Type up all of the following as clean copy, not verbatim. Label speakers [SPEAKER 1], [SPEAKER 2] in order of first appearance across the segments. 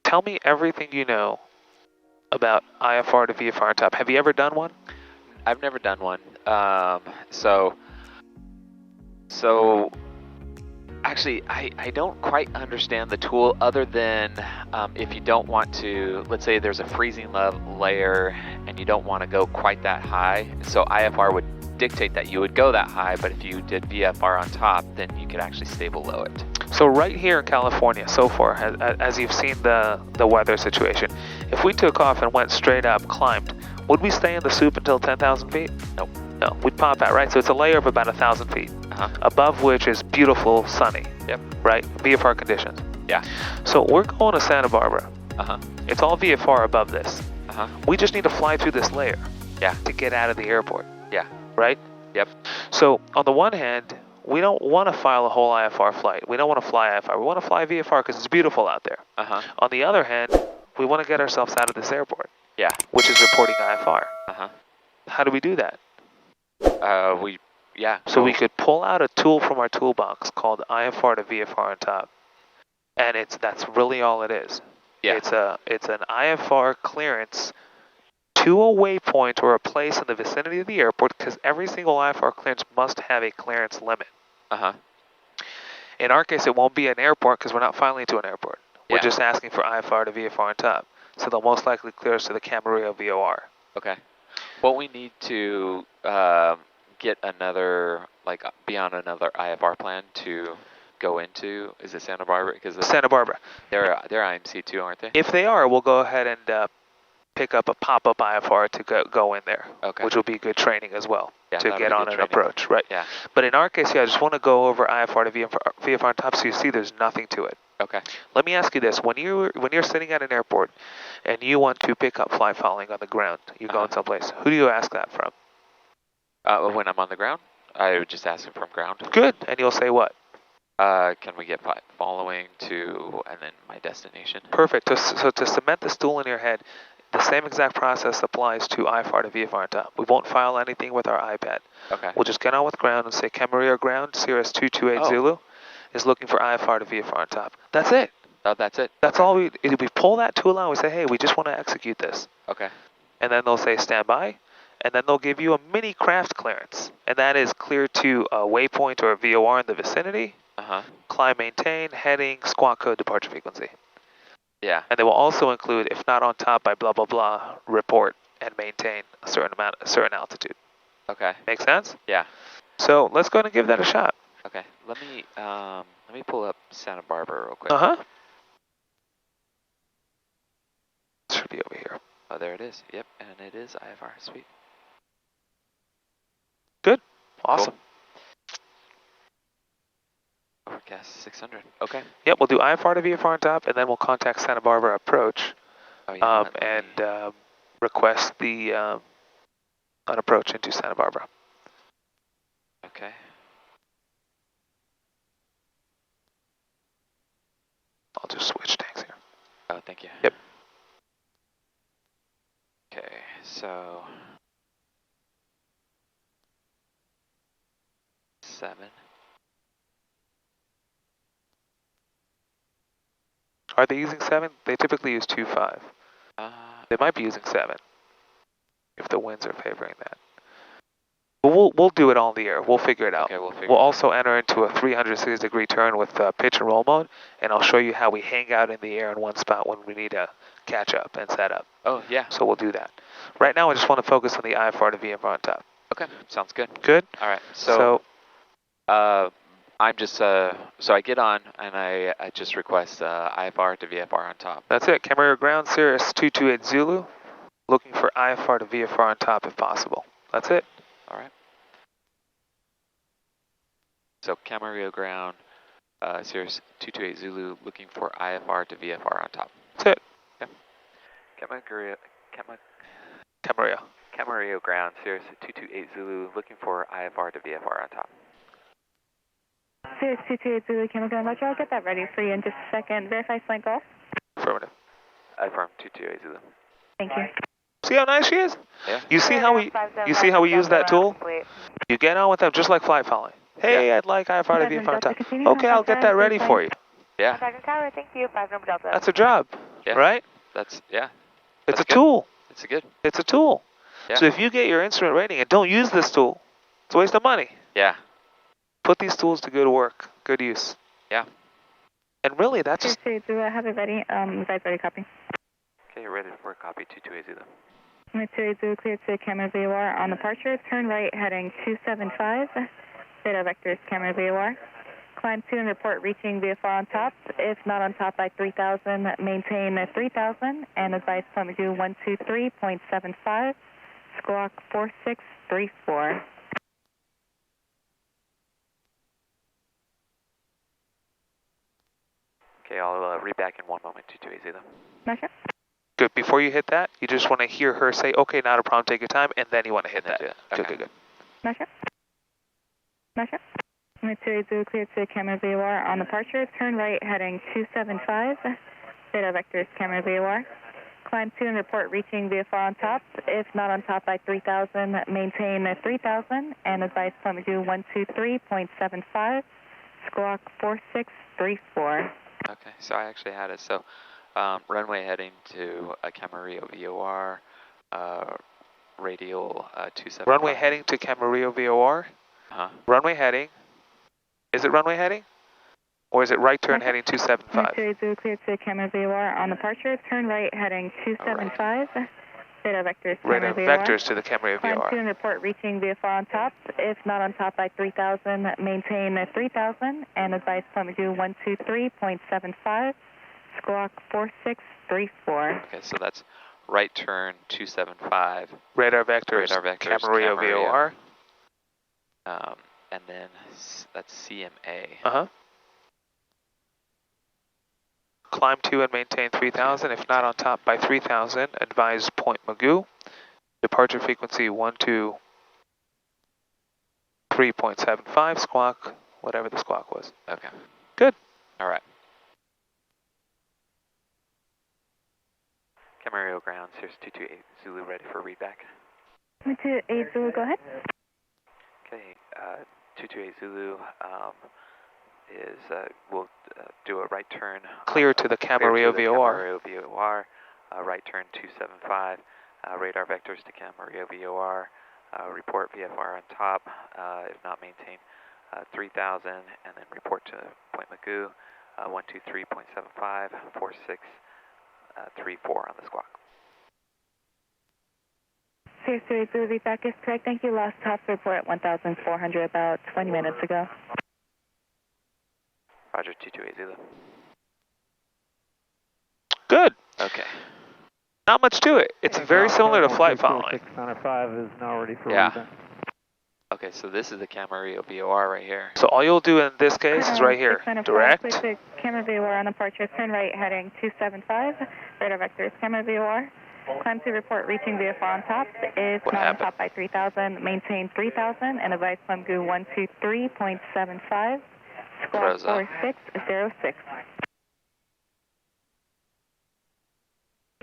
[SPEAKER 1] tell me everything you know about IFR to VFR on top. Have you ever done one?
[SPEAKER 2] I've never done one. So actually, I don't quite understand the tool other than if you don't want to, let's say there's a freezing layer and you don't want to go quite that high. So IFR would dictate that you would go that high, but if you did VFR on top, then you could actually stay below it.
[SPEAKER 1] So right here in California, so far, as you've seen the weather situation, if we took off and went straight up, climbed, would we stay in the soup until 10,000 feet?
[SPEAKER 2] Nope.
[SPEAKER 1] No, we'd pop out, right? So it's a layer of about 1,000 feet, above which is beautiful, sunny,
[SPEAKER 2] Yep.
[SPEAKER 1] right? VFR conditions.
[SPEAKER 2] Yeah.
[SPEAKER 1] So we're going to Santa Barbara. It's all VFR above this. We just need to fly through this layer to get out of the airport.
[SPEAKER 2] Yeah.
[SPEAKER 1] Right?
[SPEAKER 2] Yep.
[SPEAKER 1] So on the one hand, we don't want to file a whole IFR flight. We don't want to fly IFR. We want to fly VFR because it's beautiful out there. On the other hand, we want to get ourselves out of this airport.
[SPEAKER 2] Yeah.
[SPEAKER 1] Which is reporting IFR. How do we do that? So we could pull out a tool from our toolbox called IFR to VFR on top, and that's really all it is.
[SPEAKER 2] Yeah.
[SPEAKER 1] It's an IFR clearance to a waypoint or a place in the vicinity of the airport, because every single IFR clearance must have a clearance limit. In our case, it won't be an airport because we're not filing to an airport. We're just asking for IFR to VFR on top. So they'll most likely clear us to the Camarillo VOR.
[SPEAKER 2] Okay. Well, we need to get another, be on another IFR plan to go into, is it Santa Barbara? Because
[SPEAKER 1] Santa Barbara.
[SPEAKER 2] They're IMC too, aren't they?
[SPEAKER 1] If they are, we'll go ahead and pick up a pop-up IFR to go in there, which will be good training as well to get on an approach, right?
[SPEAKER 2] Yeah.
[SPEAKER 1] But in our case, I just want to go over IFR to VFR on top so you see there's nothing to it.
[SPEAKER 2] Okay.
[SPEAKER 1] Let me ask you this: when you're sitting at an airport and you want to pick up fly fouling on the ground, you're going someplace. Who do you ask that from?
[SPEAKER 2] When I'm on the ground, I would just ask it from ground.
[SPEAKER 1] Good, and you'll say what?
[SPEAKER 2] Can we get following to and then my destination?
[SPEAKER 1] Perfect. So to cement this tool in your head, the same exact process applies to IFR to VFR on top. We won't file anything with our iPad.
[SPEAKER 2] Okay.
[SPEAKER 1] We'll just get on with ground and say Camarillo ground, Cirrus 228 Zulu is looking for IFR to VFR on top. That's it.
[SPEAKER 2] Oh, that's it?
[SPEAKER 1] That's all we pull that tool out and we say, hey, we just want to execute this.
[SPEAKER 2] Okay.
[SPEAKER 1] And then they'll say stand by, and then they'll give you a mini craft clearance. And that is clear to a waypoint or a VOR in the vicinity, climb, maintain, heading, squawk code, departure frequency.
[SPEAKER 2] Yeah.
[SPEAKER 1] And they will also include, if not on top by blah, blah, blah, report and maintain a certain altitude.
[SPEAKER 2] Okay.
[SPEAKER 1] Make sense?
[SPEAKER 2] Yeah.
[SPEAKER 1] So let's go ahead and give that a shot.
[SPEAKER 2] Okay. Let me pull up Santa Barbara real quick.
[SPEAKER 1] Should be over here.
[SPEAKER 2] Oh, there it is. Yep, and it is IFR. Sweet.
[SPEAKER 1] Good. Awesome.
[SPEAKER 2] Cool. Overcast 600. Okay.
[SPEAKER 1] Yep, we'll do IFR to VFR on top, and then we'll contact Santa Barbara approach and request an approach into Santa Barbara.
[SPEAKER 2] Okay.
[SPEAKER 1] I'll just switch tanks here.
[SPEAKER 2] Oh, thank you.
[SPEAKER 1] Yep.
[SPEAKER 2] Okay, so 7.
[SPEAKER 1] Are they using 7? They typically use 2.5. They might be using 7 if the winds are favoring that. But we'll do it all in the air. We'll figure it out.
[SPEAKER 2] Okay,
[SPEAKER 1] we'll also enter into a 360-degree turn with pitch and roll mode, and I'll show you how we hang out in the air in one spot when we need to catch up and set up.
[SPEAKER 2] Oh, yeah.
[SPEAKER 1] So we'll do that. Right now, I just want to focus on the IFR to VFR on top.
[SPEAKER 2] Okay, sounds good.
[SPEAKER 1] Good?
[SPEAKER 2] All right, so I'm just, so I get on and I just request IFR to VFR on top.
[SPEAKER 1] That's it. Camarillo ground, Cirrus 228 Zulu, looking for IFR to VFR on top if possible. That's it.
[SPEAKER 2] All right. So Camarillo ground, Cirrus 228 Zulu, looking for IFR to VFR on top.
[SPEAKER 1] That's it.
[SPEAKER 2] Okay.
[SPEAKER 1] Camarillo.
[SPEAKER 2] Camarillo ground, Cirrus 228 Zulu, looking for IFR to VFR on top.
[SPEAKER 3] Cirrus 228 Zulu, Camarillo ground, Roger, I'll get that ready for you in just a second. Verify flank off.
[SPEAKER 1] Affirmative.
[SPEAKER 2] Affirm 228 Zulu.
[SPEAKER 3] Thank you.
[SPEAKER 1] See how nice she is?
[SPEAKER 2] Yeah.
[SPEAKER 1] You see how we use that tool? You get on with them just like flight fouling. Hey, I'd like IFR to VFR on top. Okay, I'll get that ready for you.
[SPEAKER 2] Yeah.
[SPEAKER 3] Thank you. 5 number Delta.
[SPEAKER 1] That's a job. right?
[SPEAKER 2] That's, yeah.
[SPEAKER 1] It's
[SPEAKER 2] That's
[SPEAKER 1] a tool.
[SPEAKER 2] It's a good.
[SPEAKER 1] It's a tool.
[SPEAKER 2] Yeah.
[SPEAKER 1] So if you get your instrument rating and don't use this tool, it's a waste of money.
[SPEAKER 2] Yeah.
[SPEAKER 1] Put these tools to good work, good use.
[SPEAKER 2] Yeah.
[SPEAKER 1] And really, that's just...
[SPEAKER 3] Do I have it ready? You guys ready, copy?
[SPEAKER 2] Okay, you're ready for copy 2280 then.
[SPEAKER 3] 2280, clear to camera VOR on departure. Turn right, heading 275. Data vectors, camera VOR. Climb 2 and report reaching VFR on top. If not on top by 3000, maintain 3000 and advise climb to 123.75. Squawk 4634.
[SPEAKER 2] Okay, I'll read back in 1 moment, 2280 then.
[SPEAKER 3] Measure.
[SPEAKER 1] Good. Before you hit that, you just want to hear her say, okay, not a problem, take your time, and then you want to hit that.
[SPEAKER 2] Okay.
[SPEAKER 1] Good.
[SPEAKER 3] Measure. Measure. 2280, clear to camera VOR on departure. Turn right, heading 275. Data vectors, camera VOR. Climb 2 and report reaching VFR on top. If not on top by 3000, maintain 3000 and advise climb to 123.75. Squawk 4634.
[SPEAKER 2] Okay, so I actually had it. So runway heading to Camarillo VOR, radial 275.
[SPEAKER 1] Runway heading to Camarillo VOR. Runway heading. Is it runway heading? Or is it right turn heading 275?
[SPEAKER 3] 2280, clear to camera VOR on departure. Turn right, heading 275. Data vectors, camera VOR.
[SPEAKER 1] Vectors to the Camarillo
[SPEAKER 3] Climb
[SPEAKER 1] VOR.
[SPEAKER 3] 2 and report reaching VFR on top. If not on top by 3000, maintain 3000 and advise climb to 123.75. Squawk 4634.
[SPEAKER 2] Okay, so that's right turn 275.
[SPEAKER 1] Radar vectors, Camarillo VOR.
[SPEAKER 2] And then that's CMA.
[SPEAKER 1] Climb 2 and maintain 3000. If not on top by 3000, advise Point Magoo. Departure frequency 123.75. Squawk, whatever the squawk was.
[SPEAKER 2] Okay.
[SPEAKER 1] Good.
[SPEAKER 2] All right. Camarillo grounds, here's 228 Zulu ready for readback.
[SPEAKER 3] 228 Zulu, go ahead.
[SPEAKER 2] Okay, 228 Zulu we'll do a right turn.
[SPEAKER 1] Clear to the Camarillo VOR.
[SPEAKER 2] Camarillo VOR, right turn 275, radar vectors to Camarillo VOR, report VFR on top, if not maintain 3000, and then report to Point Magoo, 123.75, 4634 on the squawk.
[SPEAKER 3] Sirius Zulu, feedback is correct. Thank you. Last top report at 1,400 about 20 minutes ago.
[SPEAKER 2] Roger, 228 Zulu.
[SPEAKER 1] Good.
[SPEAKER 2] Okay.
[SPEAKER 1] Not much to it. It's very similar to flight following.
[SPEAKER 4] 605 is now ready for
[SPEAKER 2] readback. Okay, so this is the Camarillo VOR right here.
[SPEAKER 1] So all you'll do in this case is right here. Direct.
[SPEAKER 3] Camera VOR on departure. Turn right, heading 275. Radar vectors, camera VOR. Climb to report reaching VFR on top. If not on top by 3000, maintain 3000 and advise climb GU 123.75. Squawk 4606.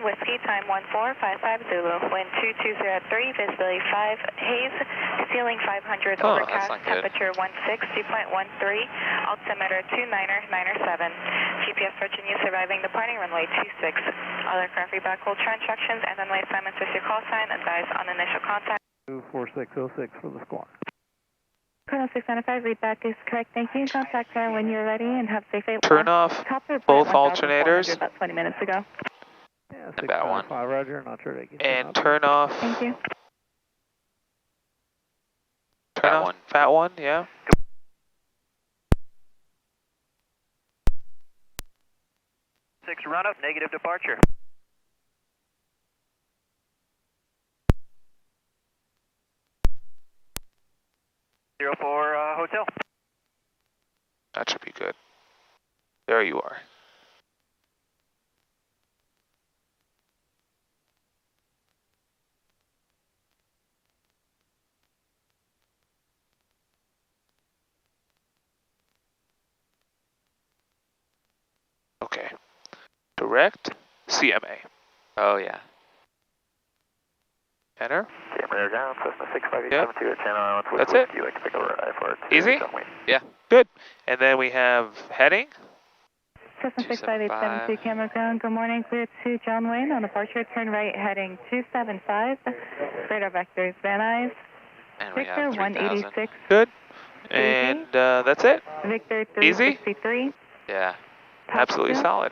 [SPEAKER 3] Whiskey, time 1455 Zulu, wind 2203, visibility 5, haze, ceiling 500, overcast, temperature 16, 2.13, altimeter 29er7, GPS Virginia surviving departing runway 26. All aircraft feedback hold turn instructions and runway assignments with your call sign, advise on initial contact.
[SPEAKER 4] 4606 for the squawk.
[SPEAKER 3] Colonel 695, readback is correct. Thank you. Contact her when you're ready and have safe flight.
[SPEAKER 1] Turn off both alternators.
[SPEAKER 3] About 20 minutes ago.
[SPEAKER 4] Yeah, 695, Roger, not sure they can.
[SPEAKER 1] And turn off.
[SPEAKER 3] Thank you.
[SPEAKER 1] Turn off fat one, yeah.
[SPEAKER 5] Six run up, negative departure. 04 hotel.
[SPEAKER 1] That should be good. There you are. Okay. Direct CMA.
[SPEAKER 2] Oh, yeah.
[SPEAKER 1] Enter.
[SPEAKER 5] Camera ground, Cessna 65872 at Channel Islands.
[SPEAKER 1] That's it.
[SPEAKER 5] You like to pick over IFR Tool.
[SPEAKER 1] Easy?
[SPEAKER 2] Yeah.
[SPEAKER 1] Good. And then we have heading.
[SPEAKER 3] Cessna 65872 Camera Ground, good morning, clear to John Wayne on departure, turn right heading 275, radar vectors, Van Nuys,
[SPEAKER 2] And we
[SPEAKER 3] Victor
[SPEAKER 2] have
[SPEAKER 3] 186.
[SPEAKER 1] Good. And that's it.
[SPEAKER 3] Victor
[SPEAKER 1] Easy?
[SPEAKER 3] 363.
[SPEAKER 2] Yeah.
[SPEAKER 1] Absolutely solid.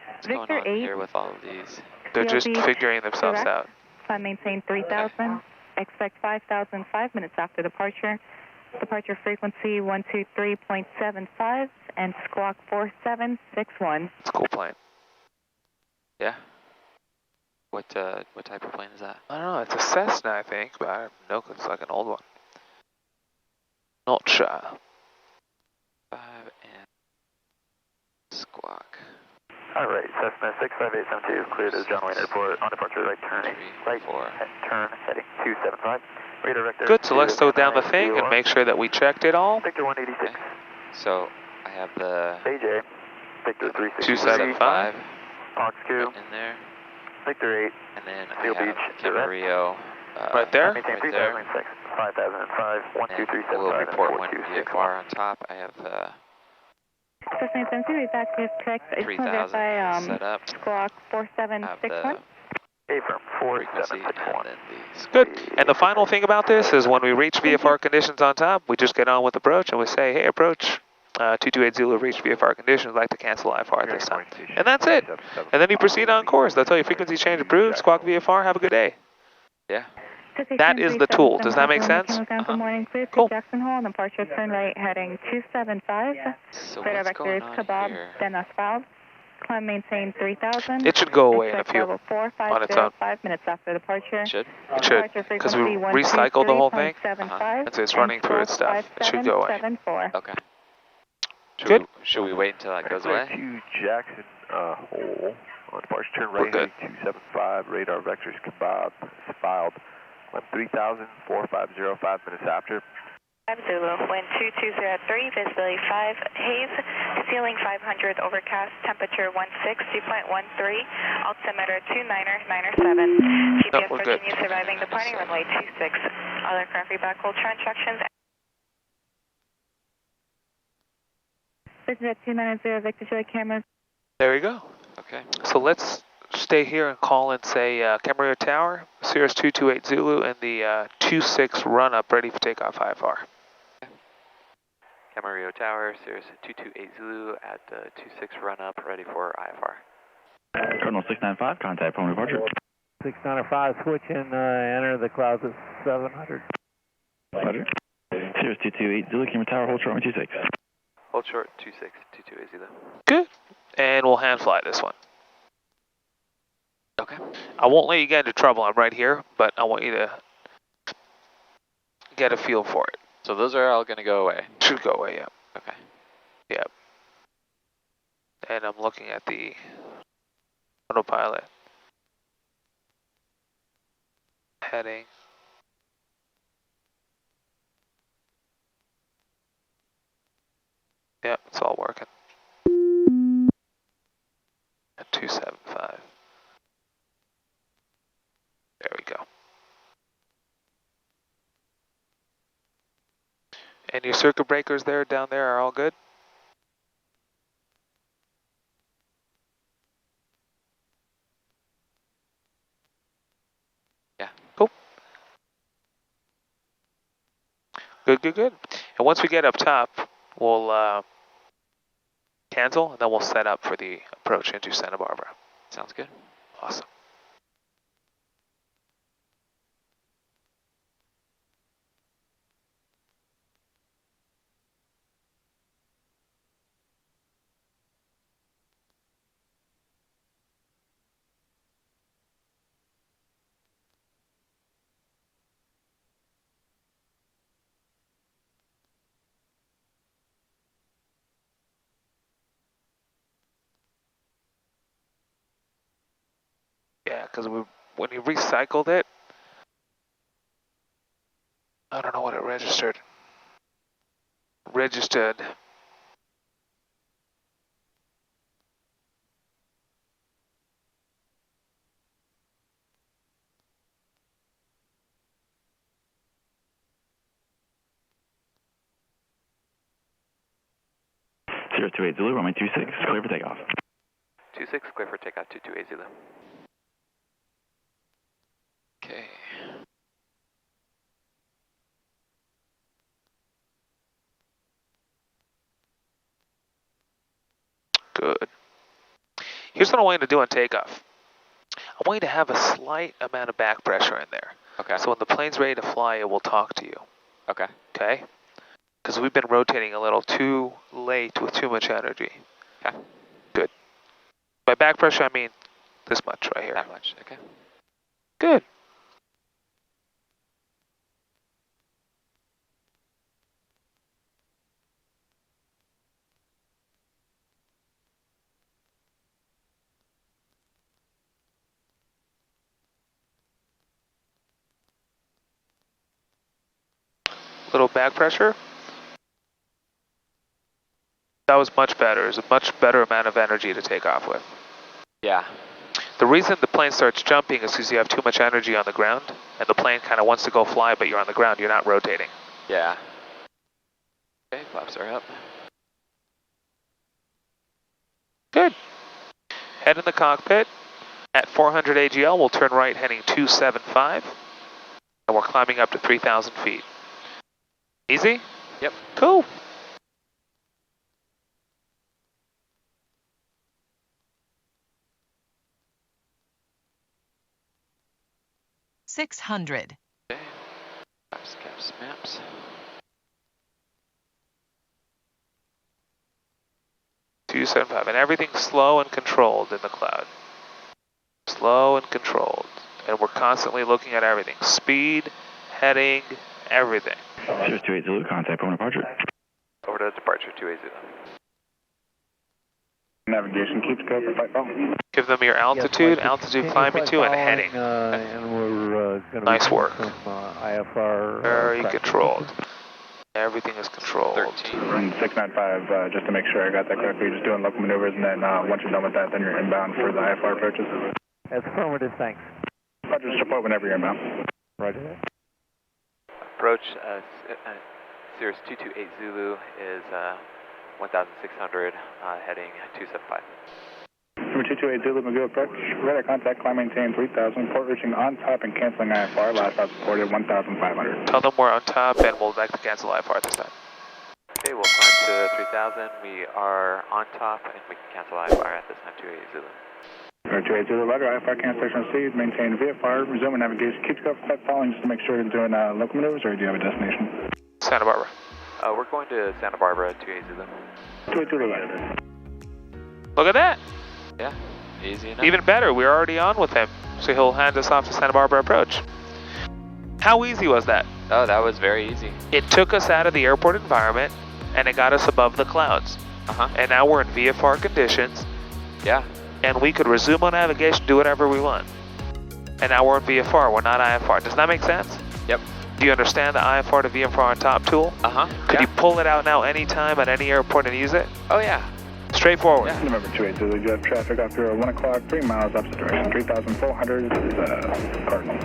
[SPEAKER 2] What's
[SPEAKER 3] Victor
[SPEAKER 2] going on
[SPEAKER 3] 8.
[SPEAKER 2] here with all of these?
[SPEAKER 1] They're just
[SPEAKER 3] CLB
[SPEAKER 1] figuring themselves
[SPEAKER 3] direct.
[SPEAKER 1] out.
[SPEAKER 3] Climb maintain 3000. Expect 5000 5 minutes after departure. Departure frequency 123.75 and squawk 4761.
[SPEAKER 1] It's a cool plane.
[SPEAKER 2] Yeah. What type of plane is that?
[SPEAKER 1] I don't know. It's a Cessna, I think, but I don't know. It's like an old one. Not sure.
[SPEAKER 2] 5 and squawk.
[SPEAKER 5] All right, Cessna 65872, cleared as John Wayne Airport, on departure right turn, turn heading 275. Radar vector.
[SPEAKER 1] Good, so let's slow down the thing and make sure that we checked it all.
[SPEAKER 5] Victor 186.
[SPEAKER 2] Okay. So I have the
[SPEAKER 5] AJ, Victor 363.
[SPEAKER 1] 275.
[SPEAKER 5] Fox Q,
[SPEAKER 2] in there,
[SPEAKER 5] Victor 8.
[SPEAKER 2] and then
[SPEAKER 5] Seal
[SPEAKER 2] I have
[SPEAKER 5] Beach,
[SPEAKER 2] Camarillo
[SPEAKER 1] Right there?
[SPEAKER 5] Maintain
[SPEAKER 2] right there.
[SPEAKER 5] 3006, 5005,
[SPEAKER 2] And
[SPEAKER 5] 12375,
[SPEAKER 2] we'll
[SPEAKER 5] and
[SPEAKER 2] report one
[SPEAKER 5] 4261.
[SPEAKER 2] VFR on top. I have
[SPEAKER 3] Cessna 72, back to correct. I just want to
[SPEAKER 2] 3000
[SPEAKER 3] verify
[SPEAKER 2] set up.
[SPEAKER 3] squawk
[SPEAKER 2] Have
[SPEAKER 3] 4761.
[SPEAKER 2] the
[SPEAKER 5] Affirm
[SPEAKER 2] frequency
[SPEAKER 5] 4761.
[SPEAKER 2] and then the
[SPEAKER 1] Good. And the final thing about this is when we reach VFR conditions on top, we just get on with approach and we say, hey, approach 228 Zulu reached VFR conditions, like to cancel IFR at this time. And that's it. And then you proceed on course. They'll tell you frequency change approved, squawk VFR, have a good day.
[SPEAKER 2] Yeah.
[SPEAKER 1] That is the tool. Does that make sense?
[SPEAKER 3] Good morning, clear to
[SPEAKER 1] Cool.
[SPEAKER 3] Jackson Hole on departure, turn right heading 275.
[SPEAKER 2] So
[SPEAKER 3] Radar
[SPEAKER 2] what's going
[SPEAKER 3] vectors
[SPEAKER 2] on
[SPEAKER 3] Kebab,
[SPEAKER 2] here?
[SPEAKER 3] Dennis Valve. Climb maintain 3000.
[SPEAKER 1] It should go away in a
[SPEAKER 3] Expect
[SPEAKER 1] few
[SPEAKER 3] level 450,
[SPEAKER 1] on its own.
[SPEAKER 3] 5 minutes after departure.
[SPEAKER 2] It should.
[SPEAKER 1] It should,
[SPEAKER 3] Departure
[SPEAKER 1] because we
[SPEAKER 3] frequency
[SPEAKER 1] recycled the whole thing.
[SPEAKER 3] 123.75
[SPEAKER 1] And so it's running through its stuff. It should go away.
[SPEAKER 3] 5774.
[SPEAKER 2] Okay.
[SPEAKER 1] Good.
[SPEAKER 2] Should we wait until that goes away?
[SPEAKER 6] to Jackson Hole on departure turn
[SPEAKER 1] We're
[SPEAKER 6] right
[SPEAKER 1] good.
[SPEAKER 6] heading 275, radar vectors Kebab is filed. Climb 3000, 4505 minutes after.
[SPEAKER 3] Zulu, wind 2203, visibility 5, haze, ceiling 500, overcast, temperature 160.13, altimeter 2997. GPS
[SPEAKER 1] we're good.
[SPEAKER 3] continue surviving departing runway 26. All aircraft reback hold turn instructions. Visit 290 Victor Joy cameras.
[SPEAKER 1] There you go.
[SPEAKER 2] Okay.
[SPEAKER 1] So let's stay here and call and say Camarillo Tower, Cirrus 228 Zulu, and the 26 run up ready for takeoff IFR.
[SPEAKER 2] Camarillo Tower, Cirrus 228 Zulu at 26 run up, ready for IFR.
[SPEAKER 7] Terminal 695, contact from departure.
[SPEAKER 4] 695, switch and enter the clouds at 700.
[SPEAKER 7] Roger. Cirrus 228 Zulu, Camera Tower, hold short 126.
[SPEAKER 2] Hold short 26, 228 Zulu.
[SPEAKER 1] Good. And we'll hand fly this one.
[SPEAKER 2] Okay.
[SPEAKER 1] I won't let you get into trouble. I'm right here, but I want you to get a feel for it.
[SPEAKER 2] So those are all going to go away.
[SPEAKER 1] Should go away, yeah.
[SPEAKER 2] Okay.
[SPEAKER 1] Yep. And I'm looking at the autopilot heading. Yep, it's all working. At 275. There we go. And your circuit breakers there, down there, are all good?
[SPEAKER 2] Yeah.
[SPEAKER 1] Cool. Good, good, good. And once we get up top, we'll cancel, and then we'll set up for the approach into Santa Barbara.
[SPEAKER 2] Sounds good.
[SPEAKER 1] Awesome. Yeah, because when you recycled it, I don't know what it registered. Registered.
[SPEAKER 7] Cirrus Sierra 28 Zulu, runway 26, clear for takeoff.
[SPEAKER 2] 26, clear for takeoff, 228 Zulu. Okay.
[SPEAKER 1] Good. Here's what I want you to do on takeoff. I want you to have a slight amount of back pressure in there.
[SPEAKER 2] Okay.
[SPEAKER 1] So when the plane's ready to fly, it will talk to you.
[SPEAKER 2] Okay.
[SPEAKER 1] Okay? Because we've been rotating a little too late with too much energy.
[SPEAKER 2] Okay.
[SPEAKER 1] Good. By back pressure, I mean this much right here.
[SPEAKER 2] That much, okay.
[SPEAKER 1] Good. Little back pressure. That was much better. It's a much better amount of energy to take off with.
[SPEAKER 2] Yeah.
[SPEAKER 1] The reason the plane starts jumping is because you have too much energy on the ground, and the plane kind of wants to go fly, but you're on the ground. You're not rotating.
[SPEAKER 2] Yeah. Okay, flaps are up.
[SPEAKER 1] Good. Head in the cockpit. At 400 AGL, we'll turn right heading 275, and we're climbing up to 3,000 feet. Easy?
[SPEAKER 2] Yep.
[SPEAKER 1] Cool.
[SPEAKER 8] Okay. 600.
[SPEAKER 2] Okay. Flaps, caps, maps.
[SPEAKER 1] $275, and everything's slow and controlled in the cloud. Slow and controlled. And we're constantly looking at everything. Speed, heading, everything.
[SPEAKER 7] Sierra 28 Zulu, contact point departure.
[SPEAKER 2] Over to departure 280.
[SPEAKER 5] Navigation keeps go for flight following.
[SPEAKER 1] Give them your altitude,
[SPEAKER 4] Yes,
[SPEAKER 1] altitude climbing to, and heading.
[SPEAKER 4] And we're going to
[SPEAKER 1] Nice work.
[SPEAKER 4] IFR.
[SPEAKER 1] Very controlled. Everything is controlled.
[SPEAKER 2] 13.
[SPEAKER 5] 695, just to make sure I got that correctly, just doing local maneuvers, and then once you're done with that, then you're inbound for the IFR approaches.
[SPEAKER 4] That's affirmative, thanks.
[SPEAKER 5] Roger, just report whenever you're inbound.
[SPEAKER 4] Roger.
[SPEAKER 2] Approach Cirrus 228 Zulu is 1,600, heading 275.
[SPEAKER 5] Number 228 Zulu, Magoo approach. Radar contact, climb maintain 3,000, port reaching on top and canceling IFR, last out supported 1,500.
[SPEAKER 1] Tell them we're on top, and we'll like to cancel IFR this time.
[SPEAKER 2] Okay, we'll climb to 3,000. We are on top, and we can cancel IFR at this time, 280 Zulu.
[SPEAKER 5] Number 228 Zulu, Roger, IFR cancellation received, maintain VFR, resume navigation, keep go for flight following, just to make sure you're doing local maneuvers, or do you have a destination?
[SPEAKER 1] Santa Barbara.
[SPEAKER 2] We're going to Santa Barbara, 280 Zulu.
[SPEAKER 5] 228 Zulu, Roger.
[SPEAKER 1] Look at that.
[SPEAKER 2] Yeah, easy enough.
[SPEAKER 1] Even better, we're already on with him, so he'll hand us off to Santa Barbara approach. How easy was that?
[SPEAKER 2] Oh, that was very easy.
[SPEAKER 1] It took us out of the airport environment, and it got us above the clouds. And now we're in VFR conditions.
[SPEAKER 2] Yeah.
[SPEAKER 1] And we could resume on navigation, do whatever we want. And now we're in VFR, we're not IFR. Does that make sense?
[SPEAKER 2] Yep.
[SPEAKER 1] Do you understand the IFR to VFR on top tool? Could you pull it out now anytime at any airport and use it?
[SPEAKER 2] Oh, yeah.
[SPEAKER 1] Straightforward.
[SPEAKER 5] Yeah. Number 28 Zulu, you have traffic off your 1 o'clock, 3 miles opposite direction, 3,400 is Cardinal.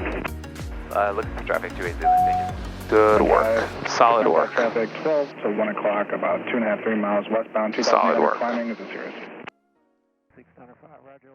[SPEAKER 2] Look at the traffic, 280 Zulu, thank you.
[SPEAKER 1] Good work. Solid work.
[SPEAKER 5] Traffic 12 to 1 o'clock, about 2.5, 3 miles westbound, 2,000
[SPEAKER 1] Solid work.
[SPEAKER 5] climbing is a Cirrus.
[SPEAKER 4] 605, Roger,